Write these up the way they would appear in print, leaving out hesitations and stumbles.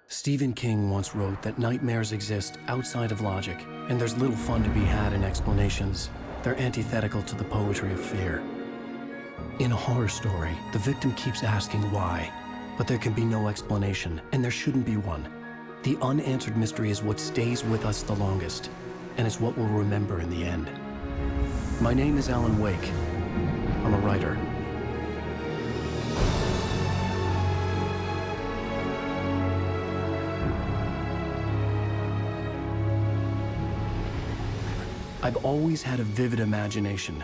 Stephen King once wrote that nightmares exist outside of logic, and there's little fun to be had in explanations. They're antithetical to the poetry of fear. In a horror story, the victim keeps asking why, but there can be no explanation, and there shouldn't be one. The unanswered mystery is what stays with us the longest, and it's what we'll remember in the end. My name is Alan Wake. I'm a writer. I've always had a vivid imagination,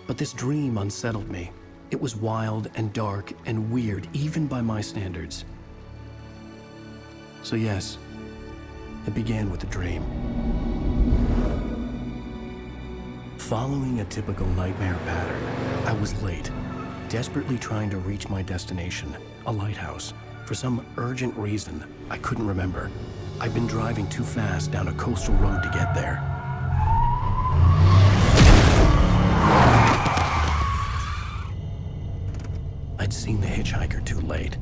but this dream unsettled me. It was wild and dark and weird, even by my standards. So yes, it began with a dream. Following a typical nightmare pattern, I was late, desperately trying to reach my destination, a lighthouse. For some urgent reason, I couldn't remember. I'd been driving too fast down a coastal road to get there. I'd seen the hitchhiker too late.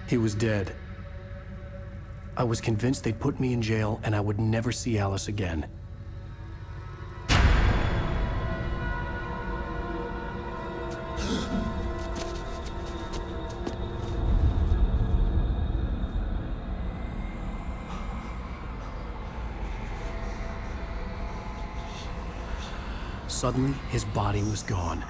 He was dead. I was convinced they'd put me in jail and I would never see Alice again. Suddenly, his body was gone.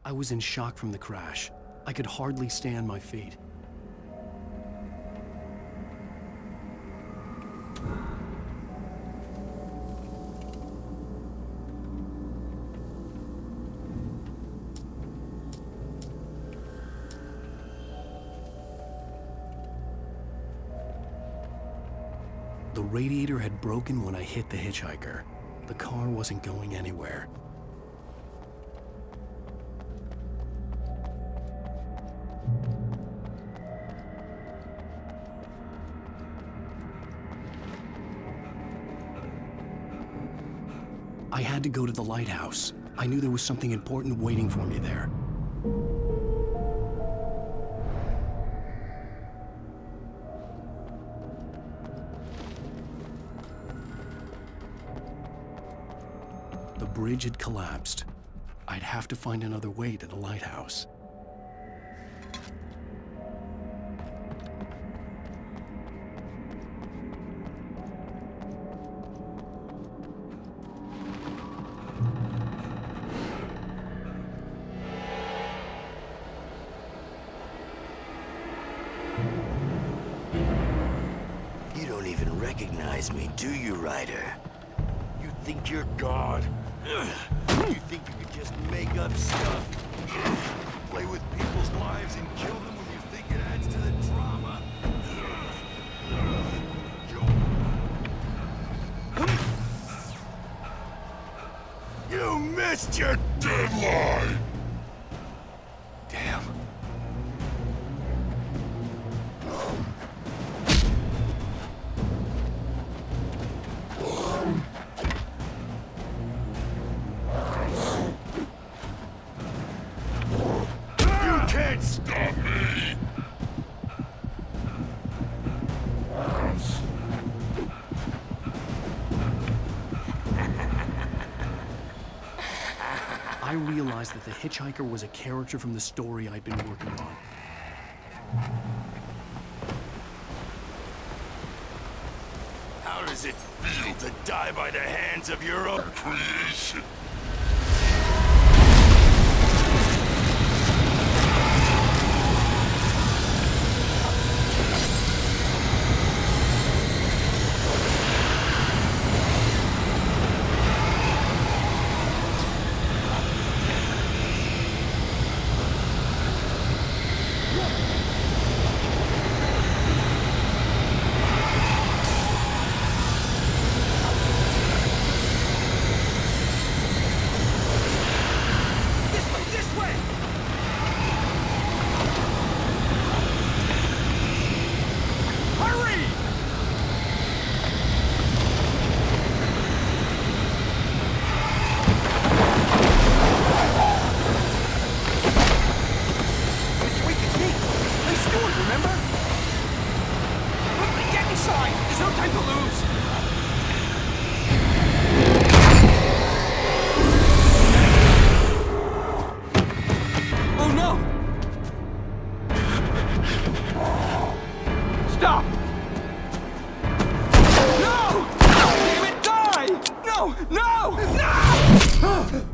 I was in shock from the crash. I could hardly stay on my feet. The radiator had broken when I hit the hitchhiker. The car wasn't going anywhere. I had to go to the lighthouse. I knew there was something important waiting for me there. The bridge had collapsed. I'd have to find another way to the lighthouse. You don't even recognize me, do you, Ryder? You think you're God? You think you could just make up stuff? Play with people's lives and kill them when you think it adds to the drama? You missed your deadline! Damn. Can't stop me! I realized that the hitchhiker was a character from the story I'd been working on. How does it feel to die by the hands of your own creation?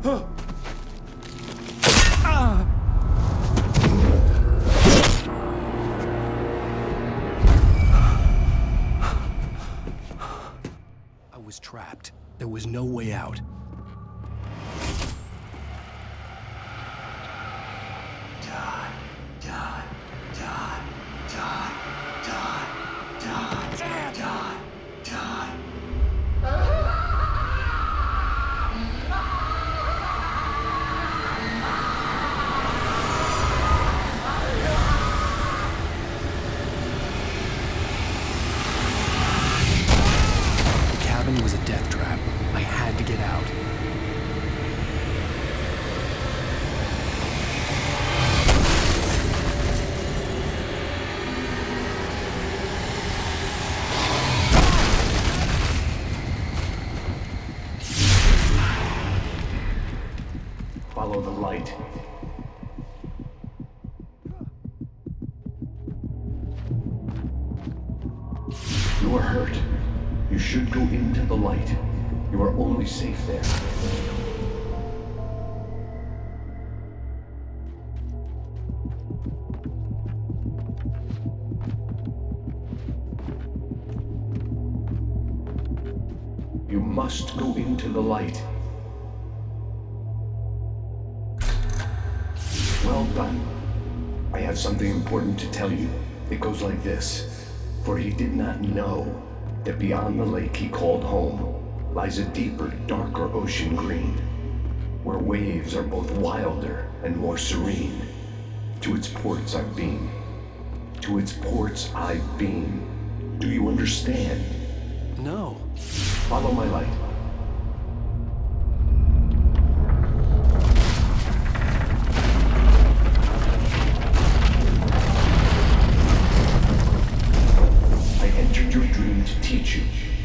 I was trapped. There was no way out. The cabin was a death trap. I had to get out. Follow the light. You are hurt. You should go into the light. You are only safe there. You must go into the light. Well done. I have something important to tell you. It goes like this. For he did not know that beyond the lake he called home lies a deeper, darker ocean green, where waves are both wilder and more serene. To its ports I've been. To its ports I've been. Do you understand? No. Follow my light. I entered your dream to teach you.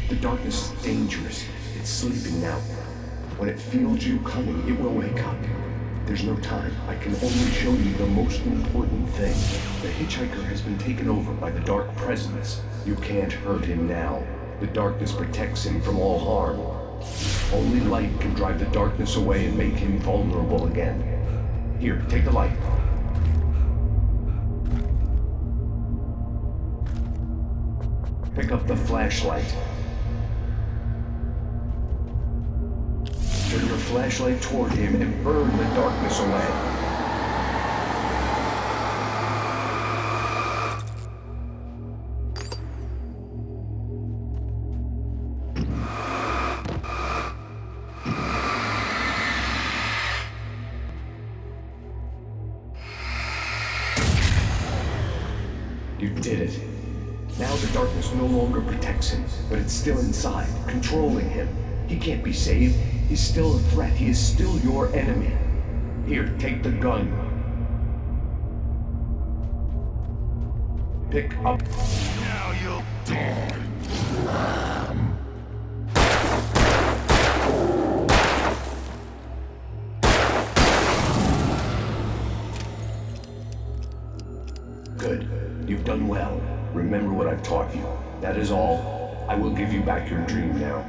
The darkness is dangerous. It's sleeping now. When it feels you coming, it will wake up. There's no time. I can only show you the most important thing. The hitchhiker has been taken over by the dark presence. You can't hurt him now. The darkness protects him from all harm. Only light can drive the darkness away and make him vulnerable again. Here, take the light. Pick up the flashlight. Turn your flashlight toward him and burn the darkness away. You did it. Now the darkness no longer protects him, but it's still inside, controlling him. He can't be saved. He's still a threat. He is still your enemy. Here, take the gun. Pick up. Now you'll die. Good. You've done well. Remember what I've taught you. That is all. I will give you back your dream now.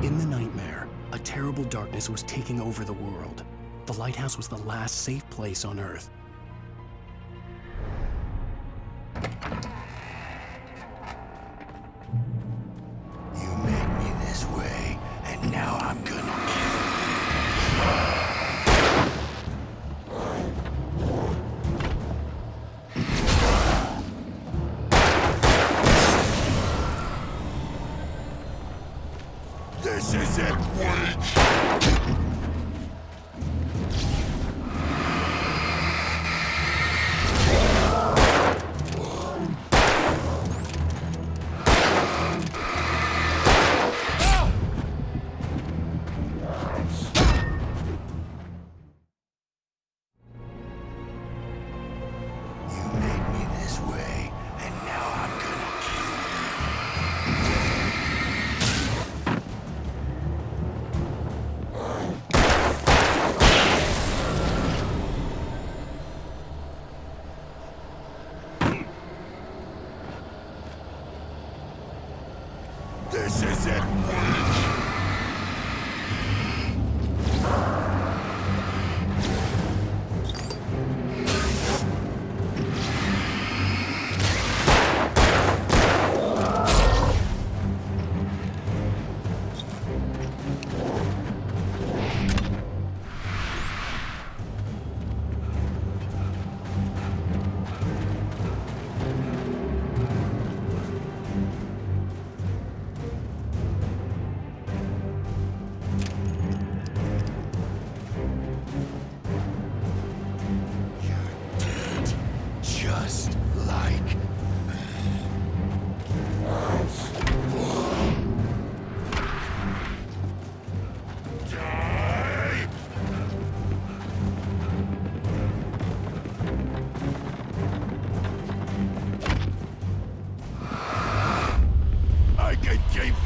In the nightmare, a terrible darkness was taking over the world. The lighthouse was the last safe place on Earth. You made me this way, and now I'm gonna This is it, Wake! You made me this way, and now I'm gonna This is it, Wake!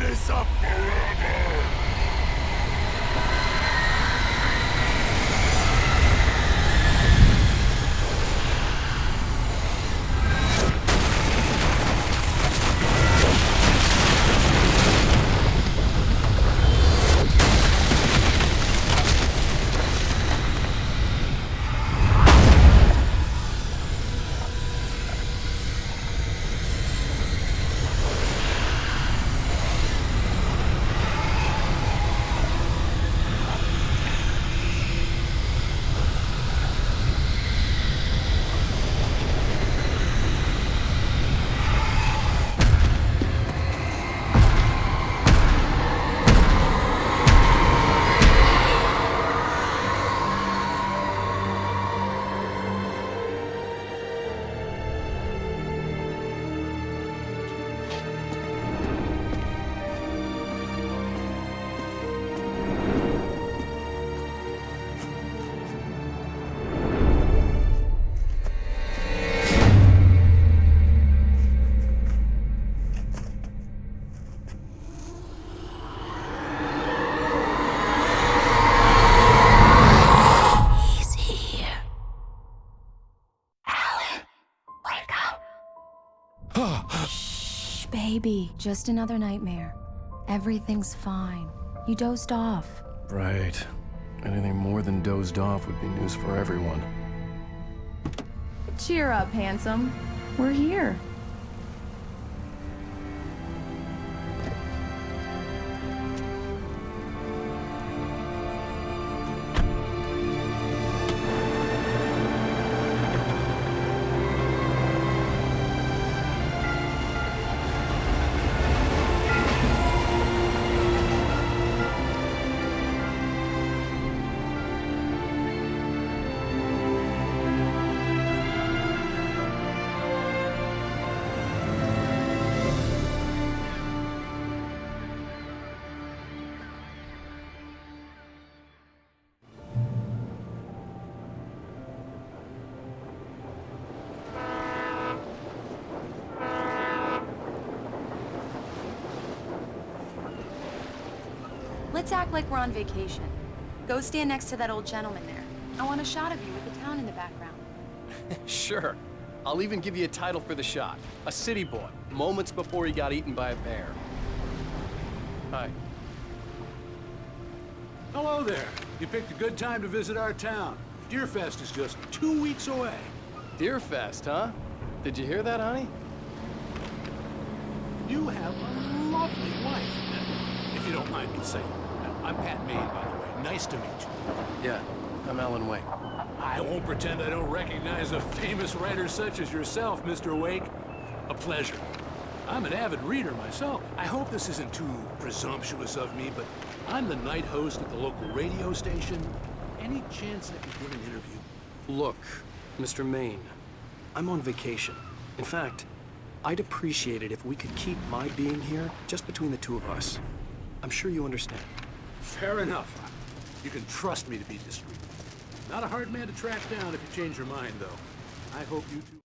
this up forever! Shh, baby. Just another nightmare. Everything's fine. You dozed off. Right. Anything more than dozed off would be news for everyone. Cheer up, handsome. We're here. Let's act like we're on vacation. Go stand next to that old gentleman there. I want a shot of you with the town in the background. Sure. I'll even give you a title for the shot. A city boy, moments before he got eaten by a bear. Hi. Hello there. You picked a good time to visit our town. Deerfest is just 2 weeks away. Deerfest, huh? Did you hear that, honey? You have a lovely wife, if you don't mind me saying. I'm Pat Maine, by the way. Nice to meet you. Yeah, I'm Alan Wake. I won't pretend I don't recognize a famous writer such as yourself, Mr. Wake. A pleasure. I'm an avid reader myself. I hope this isn't too presumptuous of me, but I'm the night host at the local radio station. Any chance I could give an interview? Look, Mr. Maine, I'm on vacation. In fact, I'd appreciate it if we could keep my being here just between the two of us. I'm sure you understand. Fair enough. You can trust me to be discreet. Not a hard man to track down if you change your mind, though. I hope you two...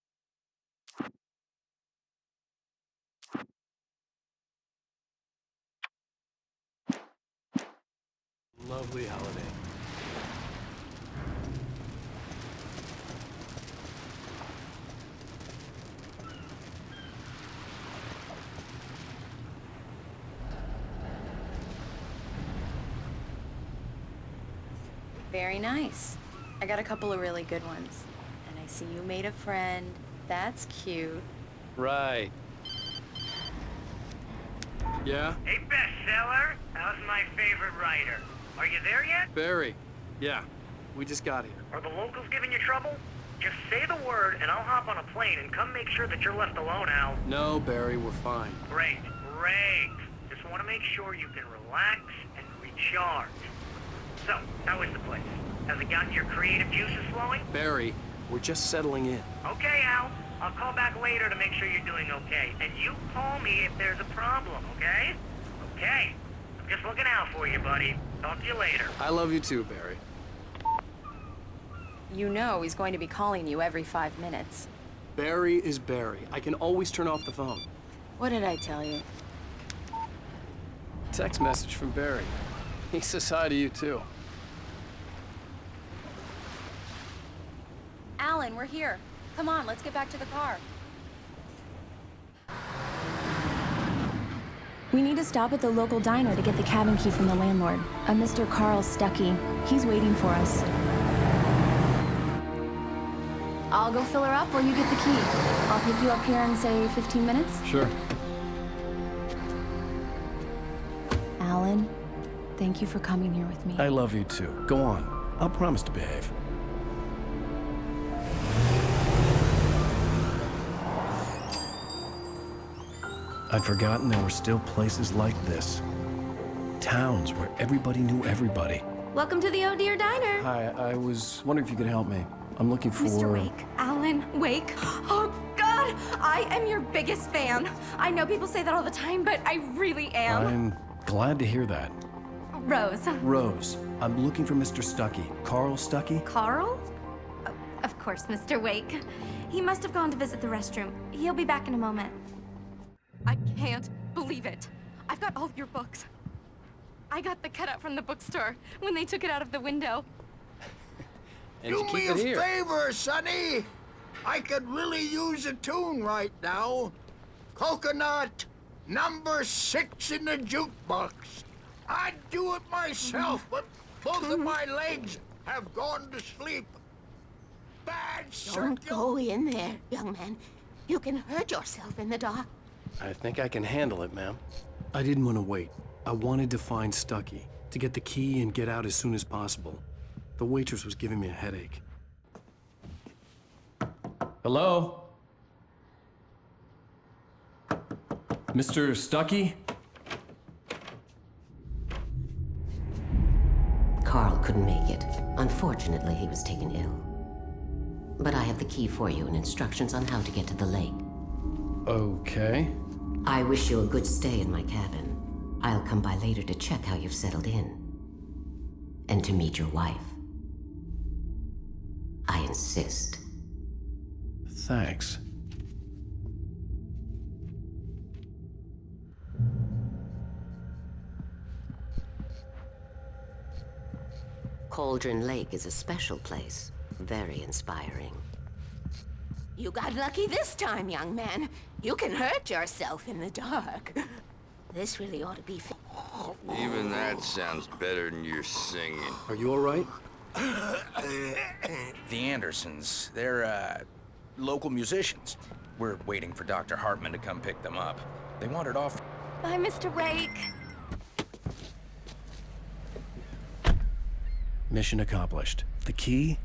Lovely holiday. Very nice. I got a couple of really good ones. And I see you made a friend. That's cute. Right. Yeah? Hey, bestseller, how's my favorite writer? Are you there yet? Barry. Yeah, we just got here. Are the locals giving you trouble? Just say the word and I'll hop on a plane and come make sure that you're left alone, Al. No, Barry, we're fine. Great. Just want to make sure you can relax and recharge. So, how is the place? Has it gotten your creative juices flowing? Barry, we're just settling in. Okay, Al. I'll call back later to make sure you're doing okay. And you call me if there's a problem, okay? Okay. I'm just looking out for you, buddy. Talk to you later. I love you too, Barry. You know he's going to be calling you every 5 minutes. Barry is Barry. I can always turn off the phone. What did I tell you? text message from Barry. He says hi to you, too. Alan, we're here. Come on, let's get back to the car. We need to stop at the local diner to get the cabin key from the landlord, a Mr. Carl Stuckey. He's waiting for us. I'll go fill her up while you get the key. I'll pick you up here in, say, 15 minutes? Sure. Alan, thank you for coming here with me. I love you, too. Go on. I'll promise to behave. I'd forgotten there were still places like this. Towns where everybody knew everybody. Welcome to the Oh Dear Diner. Hi, I was wondering if you could help me. I'm looking for... Mr. Wake. Alan Wake. Oh, God! I am your biggest fan. I know people say that all the time, but I really am. I'm glad to hear that. Rose. Rose, I'm looking for Mr. Stuckey. Carl Stuckey? Carl? Of course, Mr. Wake. He must have gone to visit the restroom. He'll be back in a moment. I can't believe it. I've got all of your books. I got the cutout from the bookstore when they took it out of the window. And Do you me keep a it here. favor, Sonny. I could really use a tune right now. Coconut, number 6 in the jukebox. I'd do it myself, but both of my legs have gone to sleep. Bad Don't go in there, young man. You can hurt yourself in the dark. I think I can handle it, ma'am. I didn't want to wait. I wanted to find Stuckey, to get the key and get out as soon as possible. The waitress was giving me a headache. Hello? Mr. Stuckey? Carl couldn't make it. Unfortunately, he was taken ill. But I have the key for you and instructions on how to get to the lake. Okay. I wish you a good stay in my cabin. I'll come by later to check how you've settled in. And to meet your wife. I insist. Thanks. Cauldron Lake is a special place. Very inspiring. You got lucky this time, young man. You can hurt yourself in the dark. This really ought to be... Even that sounds better than your singing. Are you all right? The Andersons, they're, local musicians. We're waiting for Dr. Hartman to come pick them up. They wandered off... Bye, Mr. Wake. Mission accomplished. The key